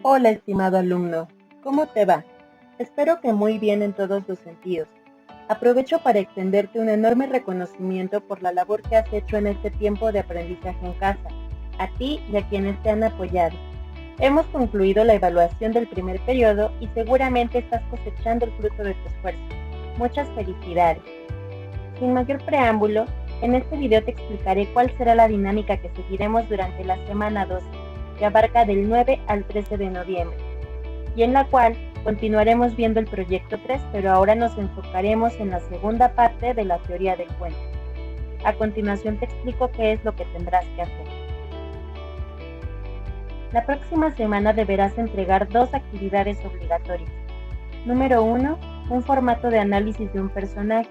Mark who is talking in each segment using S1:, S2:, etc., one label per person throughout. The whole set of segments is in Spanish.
S1: Hola, estimado alumno, ¿cómo te va? Espero que muy bien en todos los sentidos. Aprovecho para extenderte un enorme reconocimiento por la labor que has hecho en este tiempo de aprendizaje en casa, a ti y a quienes te han apoyado. Hemos concluido la evaluación del primer periodo y seguramente estás cosechando el fruto de tu esfuerzo. Muchas felicidades. Sin mayor preámbulo, en este video te explicaré cuál será la dinámica que seguiremos durante la semana 12, que abarca del 9 al 13 de noviembre, y en la cual continuaremos viendo el proyecto 3, pero ahora nos enfocaremos en la segunda parte de la teoría del cuento. A continuación te explico qué es lo que tendrás que hacer. La próxima semana deberás entregar 2 actividades obligatorias. Número 1, un formato de análisis de un personaje,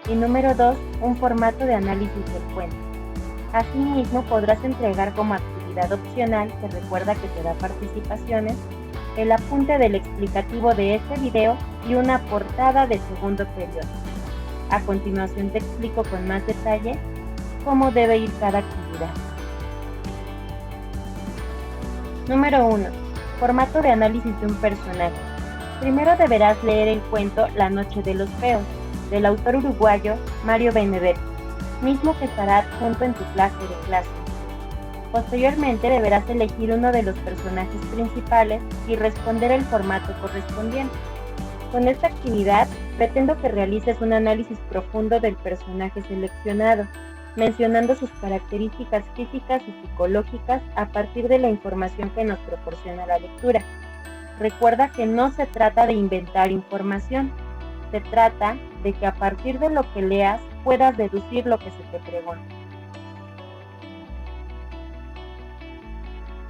S1: y número 2, un formato de análisis del cuento. Asimismo, podrás entregar como actividad opcional, que recuerda que te da participaciones, el apunte del explicativo de este video y una portada de segundo periodo. A continuación te explico con más detalle cómo debe ir cada actividad. Número 1. Formato de análisis de un personaje. Primero deberás leer el cuento La Noche de los Feos, del autor uruguayo Mario Benedetti, mismo que estará adjunto en tu clase de clase. Posteriormente deberás elegir uno de los personajes principales y responder el formato correspondiente. Con esta actividad pretendo que realices un análisis profundo del personaje seleccionado, mencionando sus características físicas y psicológicas a partir de la información que nos proporciona la lectura. Recuerda que no se trata de inventar información, se trata de que a partir de lo que leas puedas deducir lo que se te pregunta.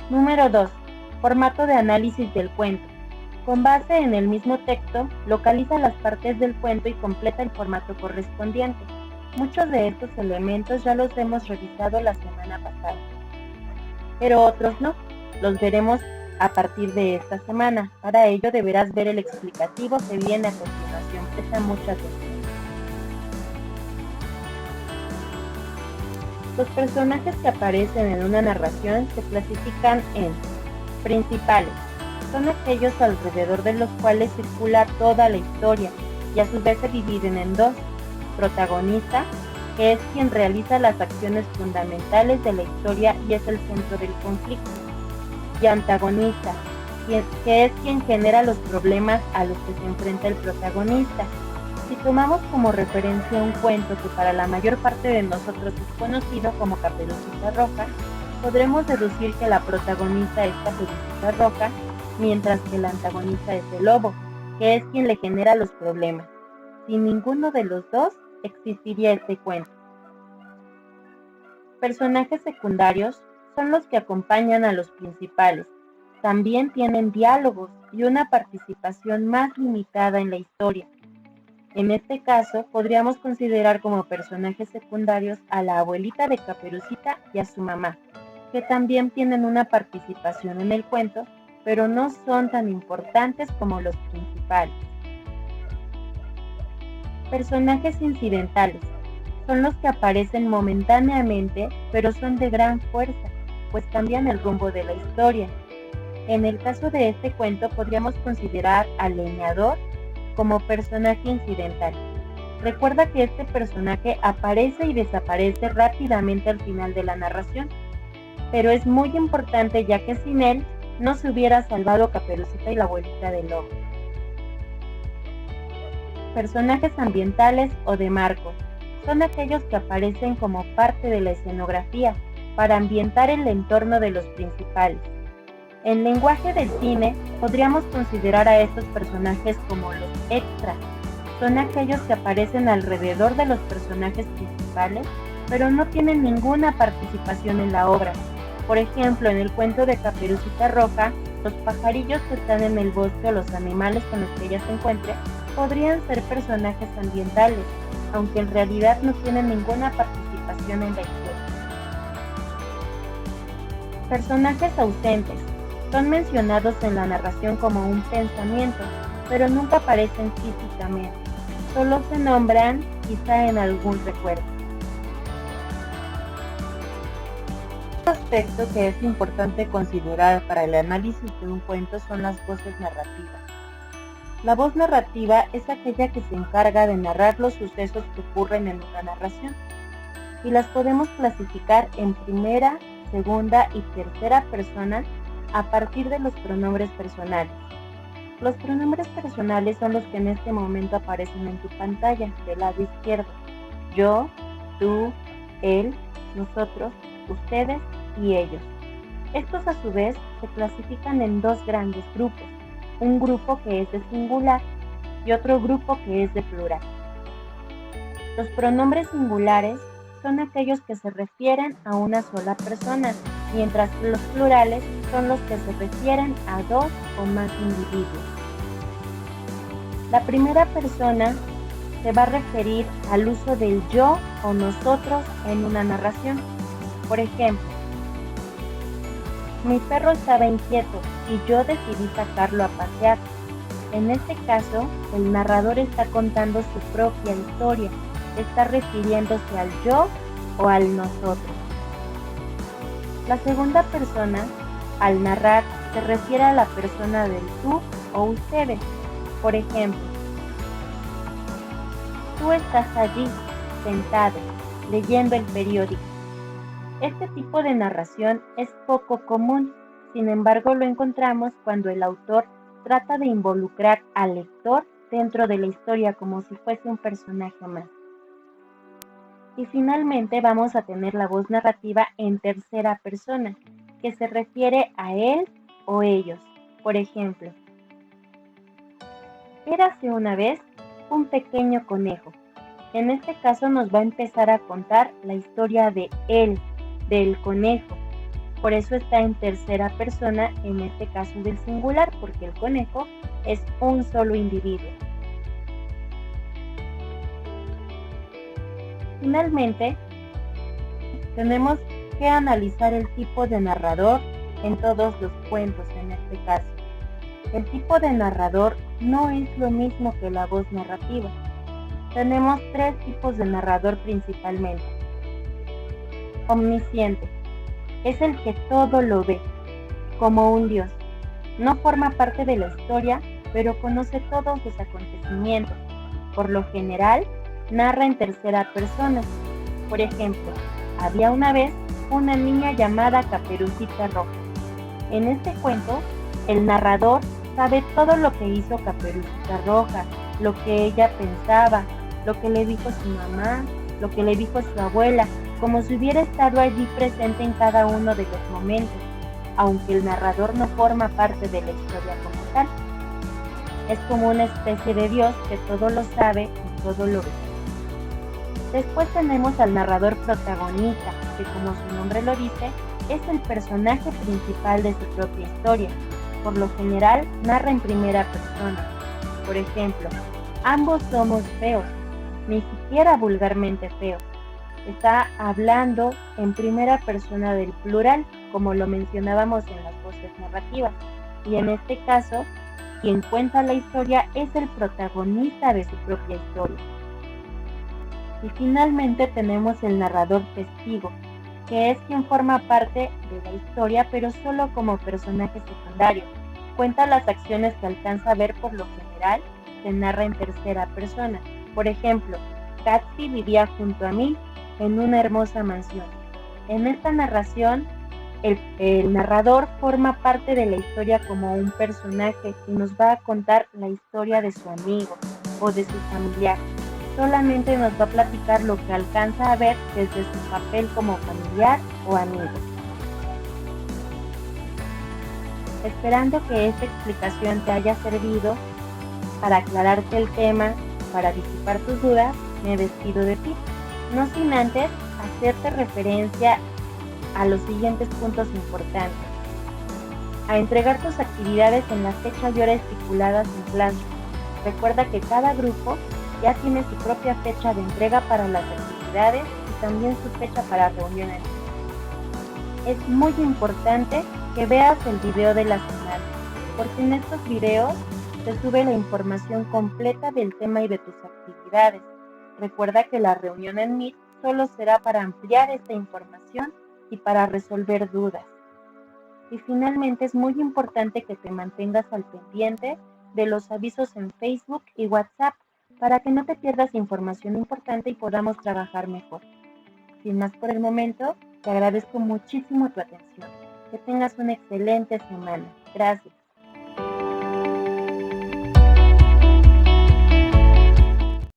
S1: Número 2. Formato de análisis del cuento. Con base en el mismo texto, localiza las partes del cuento y completa el formato correspondiente. Muchos de estos elementos ya los hemos revisado la semana pasada, pero otros no. Los veremos a partir de esta semana. Para ello deberás ver el explicativo que viene a continuación. Presta mucha atención. Los personajes que aparecen en una narración se clasifican en principales. Son aquellos alrededor de los cuales circula toda la historia y a su vez se dividen en dos. Protagonista, que es quien realiza las acciones fundamentales de la historia y es el centro del conflicto. Y antagonista, que es quien genera los problemas a los que se enfrenta el protagonista. Si tomamos como referencia un cuento que para la mayor parte de nosotros es conocido como Caperucita Roja, podremos deducir que la protagonista es Caperucita Roja, mientras que el antagonista es el lobo, que es quien le genera los problemas. Sin ninguno de los dos existiría este cuento. Personajes secundarios son los que acompañan a los principales. También tienen diálogos y una participación más limitada en la historia. En este caso, podríamos considerar como personajes secundarios a la abuelita de Caperucita y a su mamá, que también tienen una participación en el cuento, pero no son tan importantes como los principales. Personajes incidentales son los que aparecen momentáneamente, pero son de gran fuerza, pues cambian el rumbo de la historia. En el caso de este cuento podríamos considerar al leñador como personaje incidental. Recuerda que este personaje aparece y desaparece rápidamente al final de la narración, pero es muy importante ya que sin él no se hubiera salvado Caperucita y la abuelita del lobo. Personajes ambientales o de marco son aquellos que aparecen como parte de la escenografía para ambientar el entorno de los principales. En lenguaje del cine, podríamos considerar a estos personajes como los extras. Son aquellos que aparecen alrededor de los personajes principales, pero no tienen ninguna participación en la obra. Por ejemplo, en el cuento de Caperucita Roja, los pajarillos que están en el bosque o los animales con los que ella se encuentre podrían ser personajes ambientales, aunque en realidad no tienen ninguna participación en la historia. Personajes ausentes son mencionados en la narración como un pensamiento, pero nunca aparecen físicamente, solo se nombran quizá en algún recuerdo. aspecto que es importante considerar para el análisis de un cuento son las voces narrativas. La voz narrativa es aquella que se encarga de narrar los sucesos que ocurren en una narración, y las podemos clasificar en primera, segunda y tercera persona a partir de los pronombres personales. Los pronombres personales son los que en este momento aparecen en tu pantalla del lado izquierdo: yo, tú, él, nosotros, ustedes y ellos. Estos a su vez se clasifican en dos grandes grupos, un grupo que es de singular y otro grupo que es de plural. Los pronombres singulares son aquellos que se refieren a una sola persona, mientras que los plurales son los que se refieren a dos o más individuos. La primera persona se va a referir al uso del yo o nosotros en una narración. Por ejemplo, mi perro estaba inquieto y yo decidí sacarlo a pasear. En este caso, el narrador está contando su propia historia, está refiriéndose al yo o al nosotros. La segunda persona, al narrar, se refiere a la persona del tú o ustedes. Por ejemplo, tú estás allí, sentado, leyendo el periódico. Este tipo de narración es poco común, sin embargo lo encontramos cuando el autor trata de involucrar al lector dentro de la historia como si fuese un personaje más. Y finalmente vamos a tener la voz narrativa en tercera persona, que se refiere a él o ellos. Por ejemplo, érase una vez un pequeño conejo. En este caso nos va a empezar a contar la historia de él, del conejo. Por eso está en tercera persona, en este caso del singular, porque el conejo es un solo individuo. Finalmente, tenemos que analizar el tipo de narrador en todos los cuentos en este caso. El tipo de narrador no es lo mismo que la voz narrativa. Tenemos tres tipos de narrador principalmente. Omnisciente. Es el que todo lo ve, como un dios. No forma parte de la historia, pero conoce todos los acontecimientos. Por lo general, narra en tercera persona. Por ejemplo, había una vez una niña llamada Caperucita Roja. En este cuento, el narrador sabe todo lo que hizo Caperucita Roja, lo que ella pensaba, lo que le dijo su mamá, lo que le dijo su abuela, como si hubiera estado allí presente en cada uno de los momentos, aunque el narrador no forma parte de la historia como tal. Es como una especie de Dios que todo lo sabe y todo lo ve. Después tenemos al narrador protagonista, que como su nombre lo dice, es el personaje principal de su propia historia. Por lo general, narra en primera persona. Por ejemplo, ambos somos feos, ni siquiera vulgarmente feos. Está hablando en primera persona del plural, como lo mencionábamos en las voces narrativas. Y en este caso, quien cuenta la historia es el protagonista de su propia historia. Y finalmente tenemos el narrador testigo, que es quien forma parte de la historia, pero solo como personaje secundario. Cuenta las acciones que alcanza a ver. Por lo general, se narra en tercera persona. Por ejemplo, Gatsby vivía junto a mí en una hermosa mansión. En esta narración, el narrador forma parte de la historia como un personaje y nos va a contar la historia de su amigo o de su familiar. Solamente nos va a platicar lo que alcanza a ver desde su papel como familiar o amigo. Esperando que esta explicación te haya servido para aclararte el tema, para disipar tus dudas, me despido de ti, no sin antes hacerte referencia a los siguientes puntos importantes. A entregar tus actividades en las fechas y horas estipuladas en Classroom. Recuerda que cada grupo ya tiene su propia fecha de entrega para las actividades y también su fecha para reuniones. Es muy importante que veas el video de la semana, porque en estos videos te sube la información completa del tema y de tus actividades. Recuerda que la reunión en Meet solo será para ampliar esta información y para resolver dudas. Y finalmente es muy importante que te mantengas al pendiente de los avisos en Facebook y WhatsApp para que no te pierdas información importante y podamos trabajar mejor. Sin más por el momento, te agradezco muchísimo tu atención. Que tengas una excelente semana. Gracias.